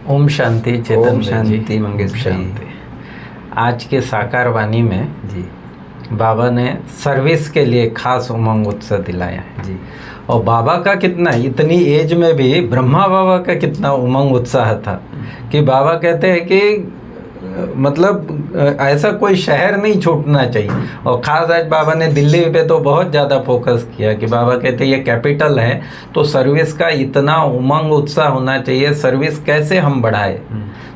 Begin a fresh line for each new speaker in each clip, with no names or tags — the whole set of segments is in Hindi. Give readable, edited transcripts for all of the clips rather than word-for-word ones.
ओम शांति चेतन
ओम
भाई जी।
शांति मंगेश भाई
शांति। आज के साकार वाणी में
जी।
बाबा ने सर्विस के लिए खास उमंग उत्साह दिलाया है
जी।
और बाबा का कितना, इतनी एज में भी ब्रह्मा बाबा का कितना उमंग उत्साह था कि बाबा कहते हैं कि मतलब ऐसा कोई शहर नहीं छूटना चाहिए। और ख़ास आज बाबा ने दिल्ली पे तो बहुत ज़्यादा फोकस किया कि बाबा कहते हैं ये कैपिटल है तो सर्विस का इतना उमंग उत्साह होना चाहिए। सर्विस कैसे हम बढ़ाए,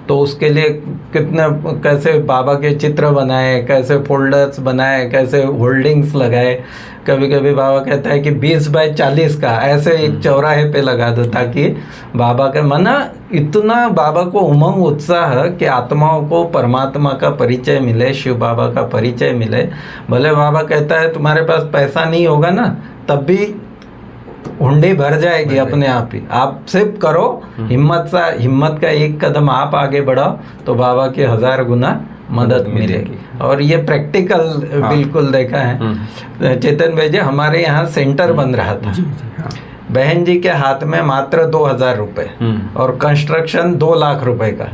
तो उसके लिए कितने कैसे बाबा के चित्र बनाए, कैसे फोल्डर्स बनाए, कैसे होल्डिंग्स लगाए। कभी कभी बाबा कहता है कि 20 बाय 40 का ऐसे एक चौराहे पे लगा दो ताकि बाबा का मना इतना बाबा को उमंग उत्साह कि आत्माओं को परमात्मा का परिचय मिले, शिव बाबा का परिचय मिले। भले बाबा कहता है तुम्हारे पास पैसा नहीं होगा ना तब भी हुंडी भर जाएगी अपने आप ही। आप सिर्फ करो हिम्मत का एक कदम आप आगे बढ़ाओ तो बाबा की 1000 गुना मदद मिलेगी। और ये प्रैक्टिकल बिल्कुल देखा है। चेतन भाई जी, हमारे यहाँ सेंटर बन रहा था। बहन जी के हाथ में मात्र 2000 रुपये और कंस्ट्रक्शन 2 लाख रुपए का।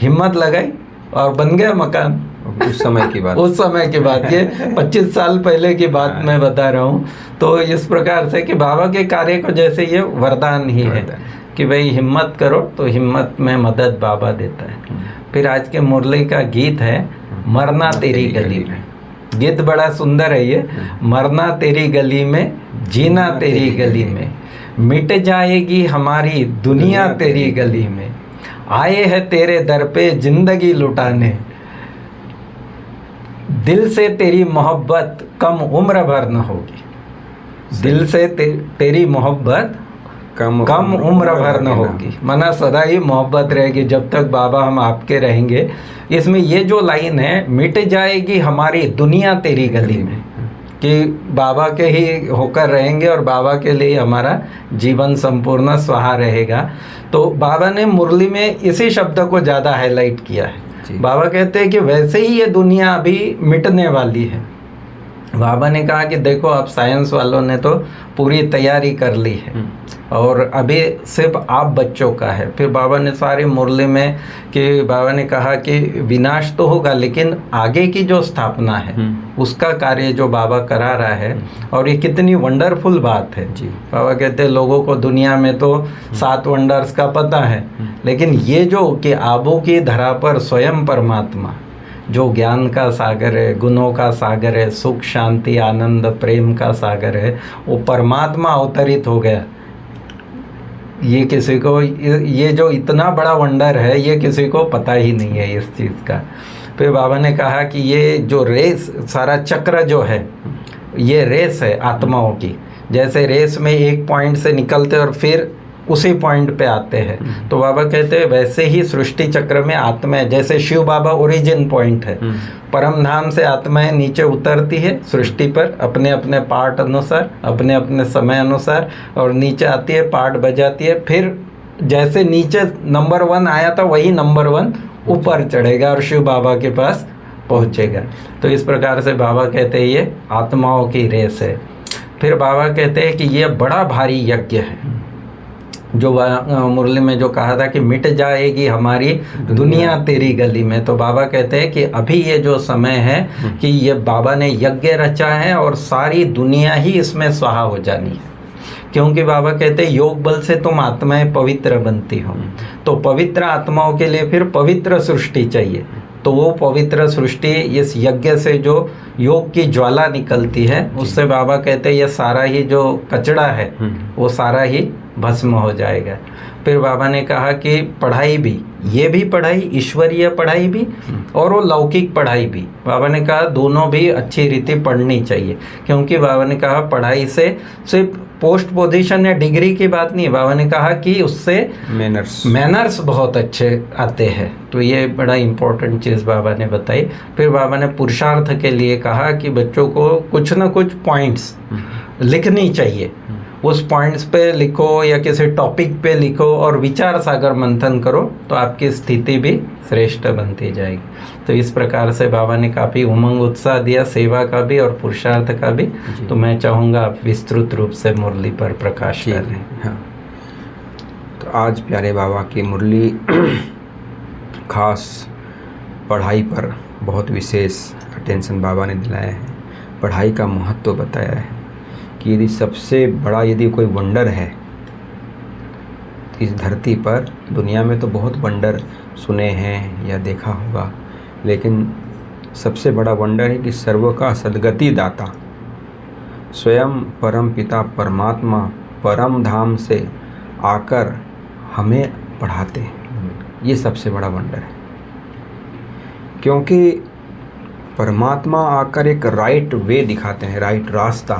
हिम्मत लगाई और बन गया मकान।
उस समय की बात
उस समय की बात, ये 25 साल पहले की बात मैं बता रहा हूँ। तो इस प्रकार से कि बाबा के कार्य को जैसे ये वरदान ही है कि भाई हिम्मत करो तो हिम्मत में मदद बाबा देता है। फिर आज के मुरली का गीत है मरना तेरी गली में। गीत बड़ा सुंदर है ये। मरना तेरी गली में, जीना तेरी गली में, मिट जाएगी हमारी दुनिया तेरी गली में। आए हैं तेरे दर पे जिंदगी लुटाने, दिल से तेरी मोहब्बत कम उम्र भर न होगी। दिल से तेरी मोहब्बत कम उम्र भर न होगी, मना सदा ही मोहब्बत रहेगी जब तक बाबा हम आपके रहेंगे। इसमें ये जो लाइन है, मिट जाएगी हमारी दुनिया तेरी गली में, कि बाबा के ही होकर रहेंगे और बाबा के लिए हमारा जीवन संपूर्ण स्वाहा रहेगा। तो बाबा ने मुरली में इसी शब्द को ज़्यादा हाईलाइट किया है। बाबा कहते हैं कि वैसे ही ये दुनिया अभी मिटने वाली है। बाबा ने कहा कि देखो आप साइंस वालों ने तो पूरी तैयारी कर ली है और अभी सिर्फ आप बच्चों का है। फिर बाबा ने सारी मुरली में कि बाबा ने कहा कि विनाश तो होगा लेकिन आगे की जो स्थापना है उसका कार्य जो बाबा करा रहा है। और ये कितनी वंडरफुल बात है जी। बाबा कहते हैं लोगों को दुनिया में तो 7 वंडर्स का पता है, लेकिन ये जो कि आबू की धरा पर स्वयं परमात्मा जो ज्ञान का सागर है, गुणों का सागर है, सुख शांति आनंद प्रेम का सागर है, वो परमात्मा अवतरित हो गया। ये किसी को, ये जो इतना बड़ा वंडर है ये किसी को पता ही नहीं है इस चीज़ का। फिर बाबा ने कहा कि ये जो रेस, सारा चक्र जो है ये रेस है आत्माओं की। जैसे रेस में एक पॉइंट से निकलते और फिर उसी पॉइंट पे आते हैं, तो बाबा कहते हैं वैसे ही सृष्टि चक्र में आत्माएं, जैसे शिव बाबा ओरिजिन पॉइंट है, परम धाम से आत्माएं नीचे उतरती है सृष्टि पर अपने अपने पार्ट अनुसार, अपने अपने समय अनुसार, और नीचे आती है पार्ट बजाती है। फिर जैसे नीचे नंबर 1 आया था वही नंबर 1 ऊपर चढ़ेगा और शिव बाबा के पास पहुँचेगा। तो इस प्रकार से बाबा कहते हैं ये आत्माओं की रेस है। फिर बाबा कहते हैं कि ये बड़ा भारी यज्ञ है जो मुरली में जो कहा था कि मिट जाएगी हमारी दुनिया तेरी गली में। तो बाबा कहते हैं कि अभी ये जो समय है कि ये बाबा ने यज्ञ रचा है और सारी दुनिया ही इसमें स्वाहा हो जानी है। क्योंकि बाबा कहते हैं योग बल से तुम आत्माएं पवित्र बनती हो, तो पवित्र आत्माओं के लिए फिर पवित्र सृष्टि चाहिए। तो वो पवित्र सृष्टि इस यज्ञ से जो योग की ज्वाला निकलती है उससे बाबा कहते हैं ये सारा ही जो कचड़ा है वो सारा ही भस्म हो जाएगा। फिर बाबा ने कहा कि पढ़ाई भी, ये भी पढ़ाई, ईश्वरीय पढ़ाई भी और वो लौकिक पढ़ाई भी, बाबा ने कहा दोनों भी अच्छी रीति पढ़नी चाहिए। क्योंकि बाबा ने कहा पढ़ाई से सिर्फ पोस्ट पोजीशन या डिग्री की बात नहीं, बाबा ने कहा कि उससे मैनर्स बहुत अच्छे आते हैं। तो ये बड़ा इम्पोर्टेंट चीज़ बाबा ने बताई। फिर बाबा ने पुरुषार्थ के लिए कहा कि बच्चों को कुछ ना कुछ पॉइंट्स लिखनी चाहिए, उस पॉइंट्स पे लिखो या किसी टॉपिक पे लिखो और विचार सागर मंथन करो तो आपकी स्थिति भी श्रेष्ठ बनती जाएगी। तो इस प्रकार से बाबा ने काफ़ी उमंग उत्साह दिया, सेवा का भी और पुरुषार्थ का भी। तो मैं चाहूँगा आप विस्तृत रूप से मुरली पर प्रकाश करें।
हाँ, तो आज प्यारे बाबा की मुरली खास पढ़ाई पर बहुत विशेष अटेंशन बाबा ने दिलाया है। पढ़ाई का महत्व बताया है कि यदि सबसे बड़ा यदि कोई वंडर है इस धरती पर, दुनिया में तो बहुत वंडर सुने हैं या देखा होगा, लेकिन सबसे बड़ा वंडर है कि सर्व का सद्गति दाता स्वयं परम पिता परमात्मा परम धाम से आकर हमें पढ़ाते हैं। ये सबसे बड़ा वंडर है, क्योंकि परमात्मा आकर एक राइट वे दिखाते हैं, राइट रास्ता।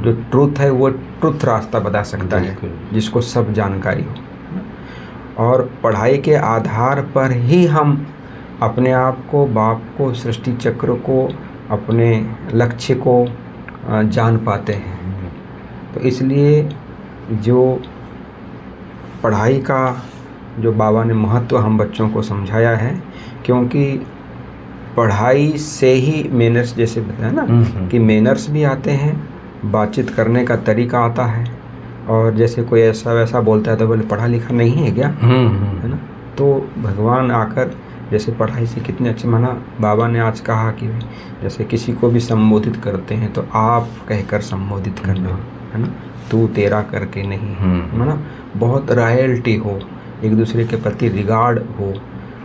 जो ट्रूथ है वो ट्रूथ रास्ता बता सकता है, जिसको सब जानकारी हो। और पढ़ाई के आधार पर ही हम अपने आप को, बाप को, सृष्टि चक्र को, अपने लक्ष्य को जान पाते हैं। तो इसलिए जो पढ़ाई का जो बाबा ने महत्व हम बच्चों को समझाया है, क्योंकि पढ़ाई से ही मैनर्स, जैसे बताया ना कि मैनर्स भी आते हैं, बातचीत करने का तरीका आता है। और जैसे कोई ऐसा वैसा बोलता है तो बोले पढ़ा लिखा नहीं है क्या, है ना। तो भगवान आकर जैसे पढ़ाई से कितने अच्छे, माना बाबा ने आज कहा कि जैसे किसी को भी संबोधित करते हैं तो आप कहकर संबोधित करना, है ना, तू तेरा करके नहीं, है ना। बहुत रॉयल्टी हो, एक दूसरे के प्रति रिगार्ड हो,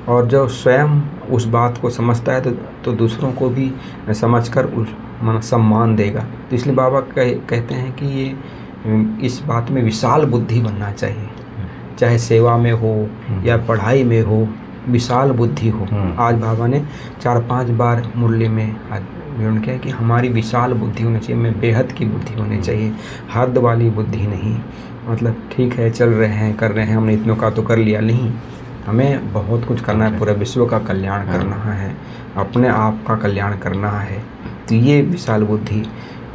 और जो स्वयं उस बात को समझता है तो दूसरों को भी समझकर उस माना सम्मान देगा। तो इसलिए बाबा कहते हैं कि ये इस बात में विशाल बुद्धि बनना चाहिए, चाहे सेवा में हो या पढ़ाई में हो, विशाल बुद्धि हो। आज बाबा ने 4-5 बार मुरली में उन्होंने कहा कि हमारी विशाल बुद्धि होनी चाहिए, में बेहद की बुद्धि होनी चाहिए, हद वाली बुद्धि नहीं। मतलब ठीक है चल रहे हैं, कर रहे हैं, हमने इतनों का तो कर लिया, नहीं, हमें बहुत कुछ करना है, पूरे विश्व का कल्याण करना है, अपने आप का कल्याण करना है। तो ये विशाल बुद्धि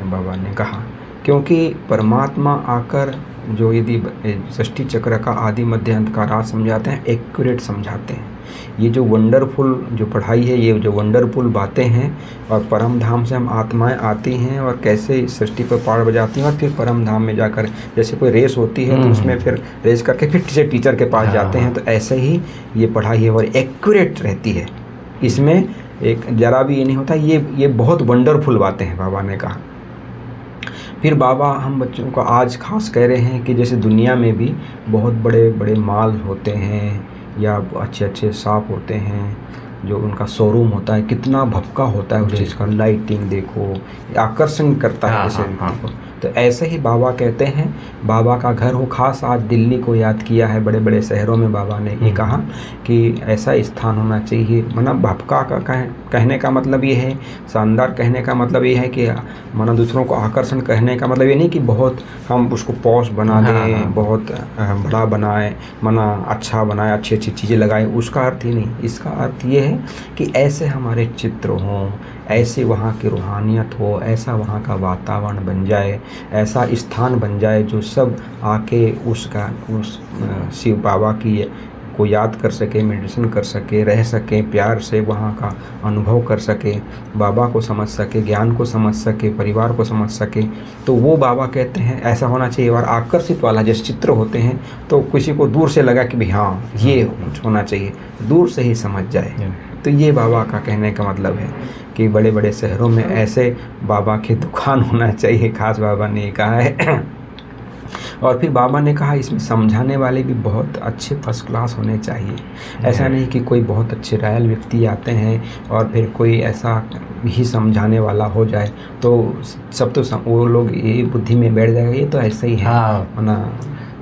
बाबा ने कहा, क्योंकि परमात्मा आकर जो यदि सृष्टि चक्र का आदि मध्य अंत का राज समझाते हैं, एक्यूरेट समझाते हैं। ये जो वंडरफुल जो पढ़ाई है, ये जो वंडरफुल बातें हैं, और परम धाम से हम आत्माएं आती हैं और कैसे सृष्टि पर पार बजाती हैं, और फिर परम धाम में जाकर जैसे कोई रेस होती है तो उसमें फिर रेस करके फिर टीचर के पास जाते हैं। तो ऐसे ही ये पढ़ाई है और एक्यूरेट रहती है, इसमें एक जरा भी ये नहीं होता। ये बहुत वंडरफुल बातें हैं बाबा ने कहा। फिर बाबा हम बच्चों को आज खास कह रहे हैं कि जैसे दुनिया में भी बहुत बड़े बड़े माल होते हैं या अच्छे अच्छे शॉप होते हैं, जो उनका शोरूम होता है, कितना भपका होता है उस चीज़ का, लाइटिंग देखो, आकर्षण करता है जैसे को। तो ऐसे ही बाबा कहते हैं, बाबा का घर हो, खास आज दिल्ली को याद किया है, बड़े बड़े शहरों में बाबा ने ये कहा कि ऐसा स्थान होना चाहिए। मतलब भपका का कहने का मतलब ये है, शानदार कहने का मतलब ये है कि माना दूसरों को आकर्षण कहने का मतलब ये नहीं कि बहुत हम उसको पॉश बना दें, बहुत बड़ा बनाए, माना अच्छा बनाए, अच्छी अच्छी चीज़ें लगाएं, उसका अर्थ ही नहीं। इसका अर्थ ये है कि ऐसे हमारे चित्र हों, ऐसे वहाँ की रूहानियत हो, ऐसा वहाँ का वातावरण बन जाए, ऐसा स्थान बन जाए जो सब आके उस शिव बाबा की को याद कर सके, मेडिटेशन कर सके, रह सके, प्यार से वहाँ का अनुभव कर सके, बाबा को समझ सके, ज्ञान को समझ सके, परिवार को समझ सके। तो वो बाबा कहते हैं ऐसा होना चाहिए। और आकर्षित वाला जैसे चित्र होते हैं तो किसी को दूर से लगा कि भाई हाँ ये कुछ होना चाहिए, दूर से ही समझ जाए। तो ये बाबा का कहने का मतलब है कि बड़े बड़े शहरों में ऐसे बाबा की दुकान होना चाहिए, खास बाबा ने ये कहा है। और फिर बाबा ने कहा इसमें समझाने वाले भी बहुत अच्छे फर्स्ट क्लास होने चाहिए। ऐसा नहीं कि कोई बहुत अच्छे रॉयल व्यक्ति आते हैं और फिर कोई ऐसा ही समझाने वाला हो जाए तो सब तो वो लोग ये बुद्धि में बैठ जाएगा ये तो ऐसे ही है ना,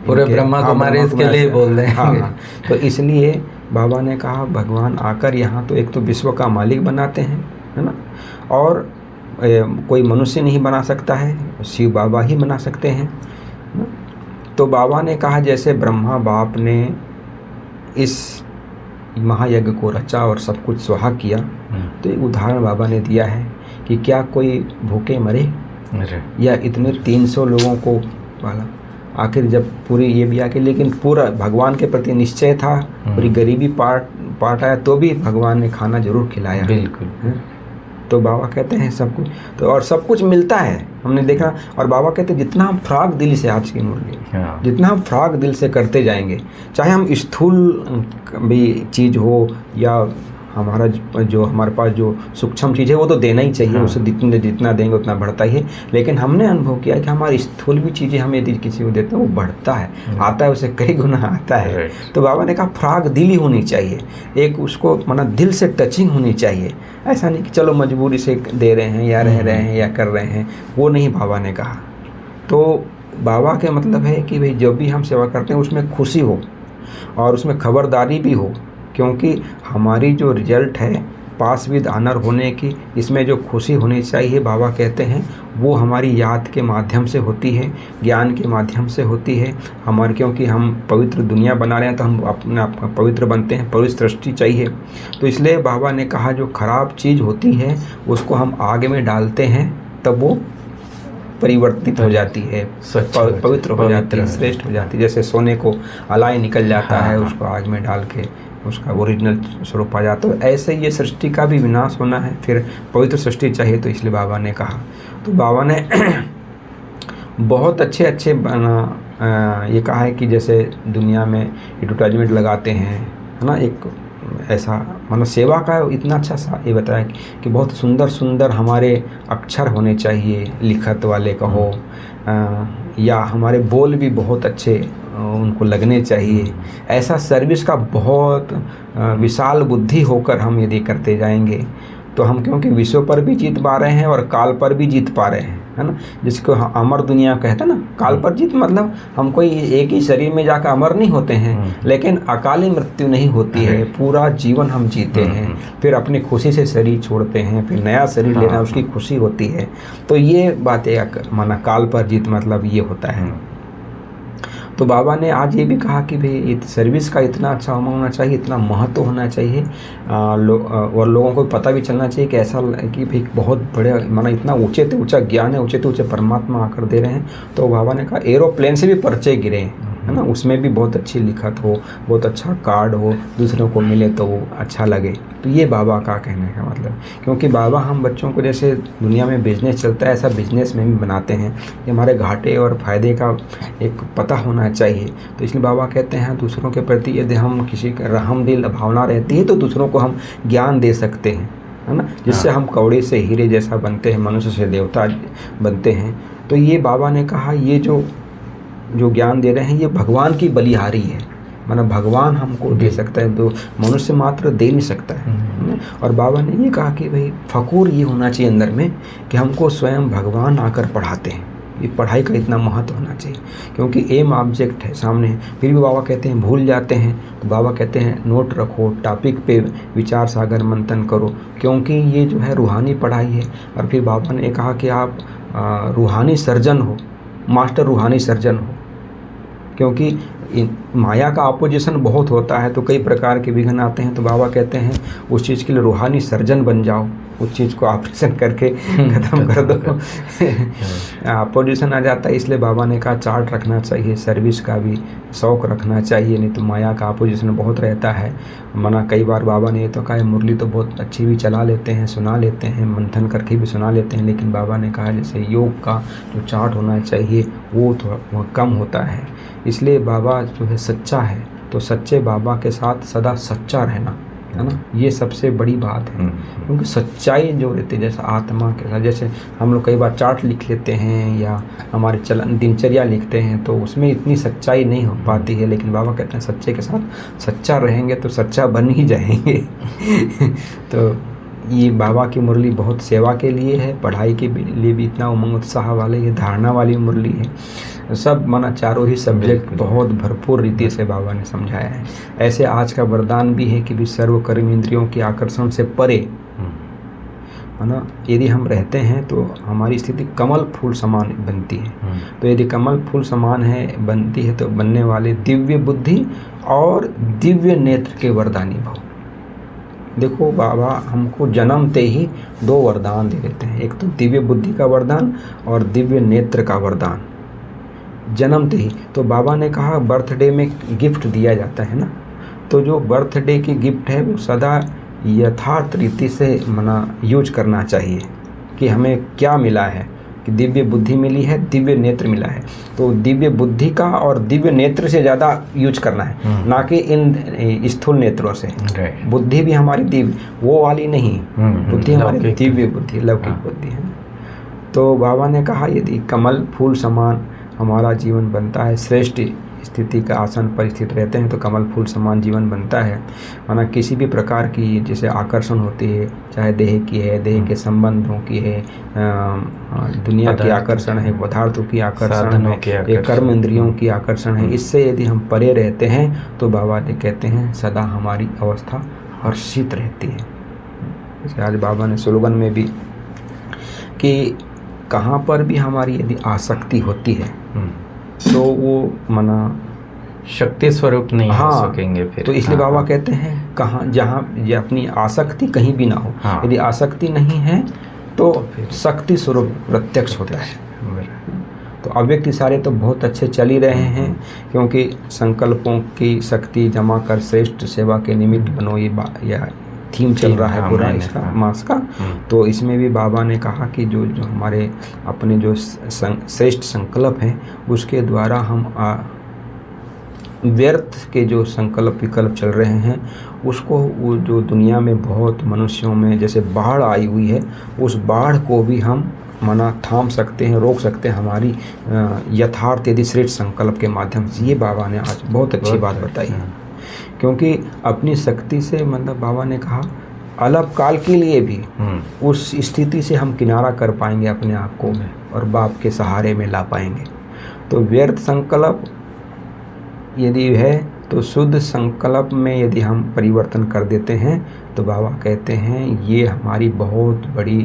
पूरे ब्रह्मा कुमारी इसके लिए बोल रहे हैं।
हाँ, तो इसलिए बाबा ने कहा भगवान आकर यहाँ तो एक तो विश्व का मालिक बनाते हैं, है ना, और कोई मनुष्य नहीं बना सकता है, शिव बाबा ही बना सकते हैं। तो बाबा ने कहा जैसे ब्रह्मा बाप ने इस महायज्ञ को रचा और सब कुछ स्वाहा किया, तो एक उदाहरण बाबा ने दिया है कि क्या कोई भूखे मरे या इतने 300 लोगों को पाला। आखिर जब पूरी ये भी आके, लेकिन पूरा भगवान के प्रति निश्चय था, पूरी गरीबी पार्ट आया तो भी भगवान ने खाना जरूर खिलाया।
बिल्कुल।
तो बाबा कहते हैं सब कुछ, तो और सब कुछ मिलता है, हमने देखा। और बाबा कहते हैं जितना हम फ्राग दिल से, आज की मुरली, जितना हम फ्राग दिल से करते जाएंगे, चाहे हम स्थूल भी चीज़ हो या हमारा जो हमारे पास जो सूक्ष्म चीज़ है वो तो देना ही चाहिए, उसे जितना देंगे उतना बढ़ता ही है। लेकिन हमने अनुभव किया है कि हमारी स्थूल भी चीज़ें हम यदि किसी को देते हैं वो बढ़ता है, आता है, उसे कई गुना आता है। तो बाबा ने कहा फ्राग दिल ही होनी चाहिए, एक उसको माना दिल से टचिंग होनी चाहिए। ऐसा नहीं कि चलो मजबूरी से दे रहे हैं या रह रहे हैं या कर रहे हैं, वो नहीं बाबा ने कहा। तो बाबा के मतलब है कि भाई जब भी हम सेवा करते हैं उसमें खुशी हो और उसमें खबरदारी भी हो, क्योंकि हमारी जो रिजल्ट है पास विद ऑनर होने की, इसमें जो खुशी होनी चाहिए, बाबा कहते हैं वो हमारी याद के माध्यम से होती है, ज्ञान के माध्यम से होती है हमारे, क्योंकि हम पवित्र दुनिया बना रहे हैं तो हम अपने आप पवित्र बनते हैं, पवित्र सृष्टि चाहिए। तो इसलिए बाबा ने कहा जो खराब चीज़ होती है उसको हम आग में डालते हैं तब वो परिवर्तित हो जाती है, पवित्र हो जाती है, श्रेष्ठ हो जाती है। जैसे सोने को अलाई निकल जाता है, उसको आग में डाल के उसका ओरिजिनल स्वरूप आ जाता है। ऐसे ये सृष्टि का भी विनाश होना है, फिर पवित्र सृष्टि चाहिए, तो इसलिए बाबा ने कहा। तो बाबा ने बहुत अच्छे ये कहा है कि जैसे दुनिया में एडवर्टाइजमेंट लगाते हैं, है ना, एक ऐसा मतलब सेवा का इतना अच्छा सा ये बताया कि बहुत सुंदर सुंदर हमारे अक्षर होने चाहिए, लिखत वाले कहो या हमारे बोल भी बहुत अच्छे उनको लगने चाहिए। ऐसा सर्विस का बहुत विशाल बुद्धि होकर हम यदि करते जाएंगे तो हम, क्योंकि विश्व पर भी जीत पा रहे हैं और काल पर भी जीत पा रहे हैं, है ना, जिसको अमर दुनिया कहते हैं ना। काल पर जीत मतलब हम कोई एक ही शरीर में जाकर अमर नहीं होते हैं, लेकिन अकाली मृत्यु नहीं होती है, पूरा जीवन हम जीते हैं, फिर अपनी खुशी से शरीर छोड़ते हैं, फिर नया शरीर लेना उसकी खुशी होती है। तो ये बातें माना काल पर जीत मतलब ये होता है। तो बाबा ने आज ये भी कहा कि भाई सर्विस का इतना अच्छा होना चाहिए, इतना महत्व होना चाहिए, और लोगों को पता भी चलना चाहिए कि ऐसा कि भाई बहुत बड़े माना इतना ऊंचे से ऊंचा ज्ञान है, ऊंचे से ऊंचे परमात्मा आकर दे रहे हैं। तो बाबा ने कहा एरोप्लेन से भी पर्चे गिरे, है ना, उसमें भी बहुत अच्छी लिखत हो, बहुत अच्छा कार्ड हो, दूसरों को मिले तो वो अच्छा लगे। तो ये बाबा का कहने का मतलब, क्योंकि बाबा हम बच्चों को जैसे दुनिया में बिजनेस चलता है ऐसा बिजनेस में भी बनाते हैं, ये हमारे घाटे और फायदे का एक पता होना चाहिए। तो इसलिए बाबा कहते हैं दूसरों के प्रति यदि हम किसी का रहमदिल भावना रहती है तो दूसरों को हम ज्ञान दे सकते हैं, है ना, जिससे हम कौड़े से हीरे जैसा बनते हैं, मनुष्य से देवता बनते हैं। तो ये बाबा ने कहा ये जो ज्ञान दे रहे हैं ये भगवान की बलिहारी है, मतलब भगवान हमको दे सकता है, तो मनुष्य मात्र दे नहीं सकता है। और बाबा ने ये कहा कि भाई फ़कूर ये होना चाहिए अंदर में कि हमको स्वयं भगवान आकर पढ़ाते हैं, ये पढ़ाई का इतना महत्व होना चाहिए, क्योंकि एम ऑब्जेक्ट है सामने, फिर भी बाबा कहते हैं भूल जाते हैं। तो बाबा कहते हैं नोट रखो, टॉपिक पे विचार सागर मंथन करो, क्योंकि ये जो है रूहानी पढ़ाई है। और फिर बाबा ने कहा कि आप रूहानी सर्जन हो, मास्टर रूहानी सर्जन हो, क्योंकि माया का अपोजिशन बहुत होता है तो कई प्रकार के विघ्न आते हैं। तो बाबा कहते हैं उस चीज़ के लिए रूहानी सर्जन बन जाओ, उस चीज़ को ऑपरेशन करके ख़त्म कर दो। अपोजिशन आ जाता है, इसलिए बाबा ने कहा चार्ट रखना चाहिए, सर्विस का भी शौक़ रखना चाहिए, नहीं तो माया का अपोजिशन बहुत रहता है। मना कई बार बाबा ने तो कहा मुरली तो बहुत अच्छी भी चला लेते हैं, सुना लेते हैं, मंथन करके भी सुना लेते हैं, लेकिन बाबा ने कहा जैसे योग का जो चार्ट होना चाहिए वो थोड़ा कम होता है। इसलिए बाबा जो है सच्चा है, तो सच्चे बाबा के साथ सदा सच्चा रहना, है ना, ये सबसे बड़ी बात है। क्योंकि सच्चाई जो रहती है जैसे आत्मा के साथ, जैसे हम लोग कई बार चार्ट लिख लेते हैं या हमारे दिनचर्या लिखते हैं तो उसमें इतनी सच्चाई नहीं हो पाती है, लेकिन बाबा कहते हैं सच्चे के साथ सच्चा रहेंगे तो सच्चा बन ही जाएंगे। तो ये बाबा की मुरली बहुत सेवा के लिए है, पढ़ाई के लिए भी इतना उमंग उत्साह वाले, ये धारणा वाली मुरली है। सब माना चारों ही सब्जेक्ट बहुत भरपूर रीति से बाबा ने समझाया है। ऐसे आज का वरदान भी है कि भी सर्व कर्म इंद्रियों के आकर्षण से परे, है ना, यदि हम रहते हैं तो हमारी स्थिति कमल फूल समान बनती है। तो यदि कमल फूल समान है बनती है तो बनने वाले दिव्य बुद्धि और दिव्य नेत्र के वरदानी भव। देखो बाबा हमको जन्मते ही दो वरदान दे देते हैं, एक तो दिव्य बुद्धि का वरदान और दिव्य नेत्र का वरदान जन्मते ही। तो बाबा ने कहा बर्थडे में गिफ्ट दिया जाता है ना, तो जो बर्थडे की गिफ्ट है वो सदा यथार्थ रीति से यूज करना चाहिए कि हमें क्या मिला है, कि दिव्य बुद्धि मिली है, दिव्य नेत्र मिला है, तो दिव्य बुद्धि का और दिव्य नेत्र से ज़्यादा यूज करना है, ना कि इन स्थूल नेत्रों से। बुद्धि भी हमारी दिव्य वो वाली नहीं, बुद्धि हमारी दिव्य बुद्धि, लौकिक बुद्धि है। तो बाबा ने कहा यदि कमल फूल समान हमारा जीवन बनता है, श्रेष्ठ स्थिति का आसन पर स्थित रहते हैं तो कमल फूल समान जीवन बनता है। माना किसी भी प्रकार की जैसे आकर्षण होती है, चाहे देह की है, देह के संबंधों की है, दुनिया की आकर्षण है, पदार्थों की आकर्षण है, कर्म इंद्रियों की आकर्षण है, इससे यदि हम परे रहते हैं तो बाबा ने कहते हैं सदा हमारी अवस्था हर्षित रहती है। जैसे आज बाबा ने स्लोगन में भी कि कहाँ पर भी हमारी यदि आसक्ति होती है तो वो
शक्ति स्वरूप नहीं हो सकेंगे फिर।
तो इसलिए बाबा कहते हैं कहाँ जहाँ ये अपनी आसक्ति कहीं भी ना हो, यदि आसक्ति नहीं है तो शक्ति स्वरूप प्रत्यक्ष होता है। तो अव्यक्त इशारे तो बहुत अच्छे चल ही रहे हैं, क्योंकि संकल्पों की शक्ति जमा कर श्रेष्ठ सेवा के निमित्त बनो, ये थीम चल रहा है पूरा इसका मास का। तो इसमें भी बाबा ने कहा कि जो हमारे अपने जो श्रेष्ठ संकल्प हैं उसके द्वारा हम व्यर्थ के जो संकल्प विकल्प चल रहे हैं उसको, वो जो दुनिया में बहुत मनुष्यों में जैसे बाढ़ आई हुई है, उस बाढ़ को भी हम थाम सकते हैं, रोक सकते हैं हमारी यथार्थ यदि श्रेष्ठ संकल्प के माध्यम से। ये बाबा ने आज बहुत अच्छी बात बताई है, क्योंकि अपनी शक्ति से बाबा ने कहा अल्प काल के लिए भी उस स्थिति से हम किनारा कर पाएंगे अपने आप को और बाप के सहारे में ला पाएंगे। तो व्यर्थ संकल्प यदि है तो शुद्ध संकल्प में यदि हम परिवर्तन कर देते हैं तो बाबा कहते हैं ये हमारी बहुत बड़ी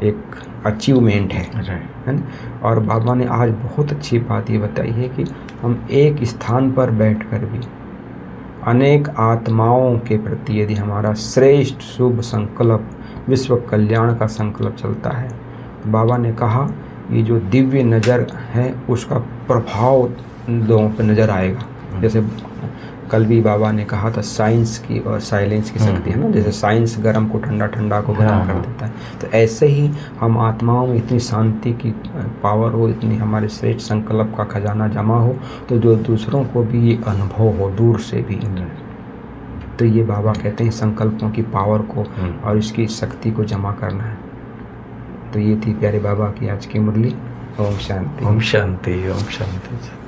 एक अचीवमेंट है ना। और बाबा ने आज बहुत अच्छी बात ये बताई है कि हम एक स्थान पर बैठकर भी अनेक आत्माओं के प्रति यदि हमारा श्रेष्ठ शुभ संकल्प, विश्व कल्याण का संकल्प चलता है, बाबा ने कहा ये जो दिव्य नज़र है उसका प्रभाव लोगों पर नज़र आएगा। जैसे कल भी बाबा ने कहा था साइंस की और साइलेंस की शक्ति है ना, जैसे साइंस गर्म को ठंडा, ठंडा को गर्म कर देता है, तो ऐसे ही हम आत्माओं में इतनी शांति की पावर हो, इतनी हमारे श्रेष्ठ संकल्प का खजाना जमा हो, तो जो दूसरों को भी ये अनुभव हो दूर से भी। तो ये बाबा कहते हैं संकल्पों की पावर को और इसकी शक्ति को जमा करना है। तो ये थी प्यारे बाबा की आज की मुरली। ओम शांति,
ओम शांति, ओम शांति।